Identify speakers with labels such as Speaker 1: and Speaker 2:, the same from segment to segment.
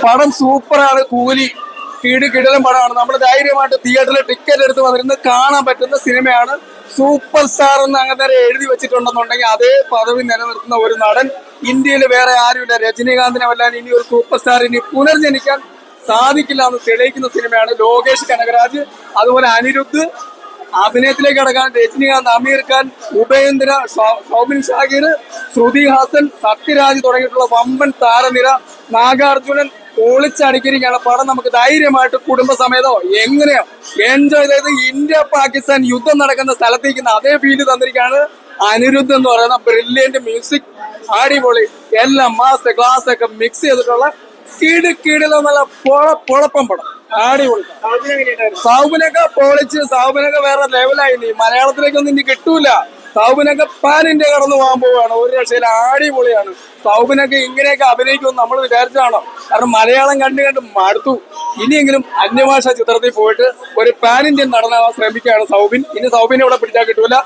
Speaker 1: പടം സൂപ്പറാണ്. കൂലി കിടിലം പടമാണ്. നമ്മൾ ധൈര്യമായിട്ട് തിയേറ്ററിൽ ടിക്കറ്റ് എടുത്ത് വന്നിരുന്ന് കാണാൻ പറ്റുന്ന സിനിമയാണ്. സൂപ്പർ സ്റ്റാർ എന്ന് അങ്ങനെ എഴുതി വെച്ചിട്ടുണ്ടെന്നുണ്ടെങ്കിൽ അതേ പദവി നിലനിർത്തുന്ന ഒരു നടൻ ഇന്ത്യയിൽ വേറെ ആരുമില്ല. രജനീകാന്തിനെ വല്ലാൻ ഇനി ഒരു സൂപ്പർ സ്റ്റാർ ഇനി പുനർജനിക്കാൻ സാധിക്കില്ല എന്ന് തെളിയിക്കുന്ന സിനിമയാണ്. ലോകേഷ് കനകരാജ്, അതുപോലെ അനിരുദ്ധ്, അഭിനയത്തിലേക്ക് കടക്കാൻ രജനീകാന്ത്, അമീർ ഖാൻ, ഉപേന്ദ്ര, സൗബിൻ ഷാഹിർ, ശ്രുതി ഹാസൻ, സത്യരാജ് തുടങ്ങിയിട്ടുള്ള വമ്പൻ താരനിര. നാഗാർജുനൻ പൊളിച്ചടിക്കിരിക്കുകയാണ്. പടം നമുക്ക് ധൈര്യമായിട്ട് കുടുംബസമേതോ എങ്ങനെയോ എൻജോയ് ചെയ്ത് ഇന്ത്യ പാകിസ്ഥാൻ യുദ്ധം നടക്കുന്ന സ്ഥലത്തേക്കുന്ന അതേ ഫീല് തന്നിരിക്കുകയാണ്. അനിരുദ്ധ് എന്ന് പറയുന്ന ബ്രില്യന്റ് മ്യൂസിക്, അടിപൊളി, എല്ലാം മാസ് ക്ലാസ് ഒക്കെ മിക്സ് ചെയ്തിട്ടുള്ള കിടിലെന്നുള്ള പൊളപ്പം പടം. അടിപൊളി. സൗബിനൊക്കെ പൊളിച്ച്, സൗബിനൊക്കെ വേറെ ലെവലായി. നീ മലയാളത്തിലേക്കൊന്നും ഇനി കിട്ടൂല. സൗബിനൊക്കെ പാൻ ഇന്ത്യ കടന്നു പോകാൻ പോവുകയാണ്. ഒരു രക്ഷയിൽ അടിപൊളിയാണ്. സൗബിനൊക്കെ ഇങ്ങനെയൊക്കെ അഭിനയിക്കുമെന്ന് നമ്മൾ വിചാരിച്ചാണോ? കാരണം മലയാളം കണ്ട് മടുത്തു. ഇനിയെങ്കിലും അന്യഭാഷ ചിത്രത്തിൽ പോയിട്ട് ഒരു പാൻ ഇന്ത്യൻ നടനാവാൻ ശ്രമിക്കുകയാണ് സൗബിൻ. ഇനി സൗബിനെ ഇവിടെ പിടിച്ചാൽ കിട്ടൂല.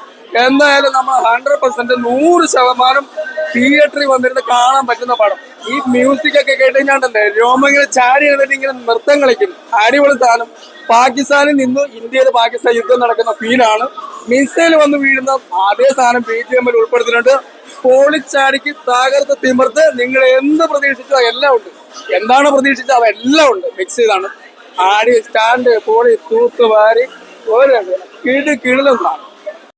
Speaker 1: എന്തായാലും നമ്മൾ 100% 100% തിയേറ്ററിൽ വന്നിരുന്ന് കാണാൻ പറ്റുന്ന പടം. ഈ മ്യൂസിക് ഒക്കെ കേട്ട് കഴിഞ്ഞാണ്ടല്ലേ രോമങ്ങനെ ചാടി എഴുതിട്ട് ഇങ്ങനെ നൃത്തം കളിക്കും. അടിപൊളി സാധനം. പാകിസ്ഥാനിൽ നിന്ന് ഇന്ത്യയിൽ പാകിസ്ഥാൻ യുദ്ധം നടക്കുന്ന ഫീലാണ്. മിസൈൽ വന്ന് വീഴുന്ന അതേ സാധനം BGM ഉൾപ്പെടുത്തിയിട്ടുണ്ട്. പൊളിച്ചാടിക്ക് തകർത്ത് തിമിർത്ത് നിങ്ങൾ എന്ത് പ്രതീക്ഷിച്ചോ എല്ലാം ഉണ്ട്. എന്താണ് പ്രതീക്ഷിച്ചത് അതെല്ലാം ഉണ്ട്. മിക്സ് ചെയ്താണ്. ആടി സ്റ്റാൻഡ് പോളി തൂത്ത് വാരി ഒരു കിടിലം സാധനം.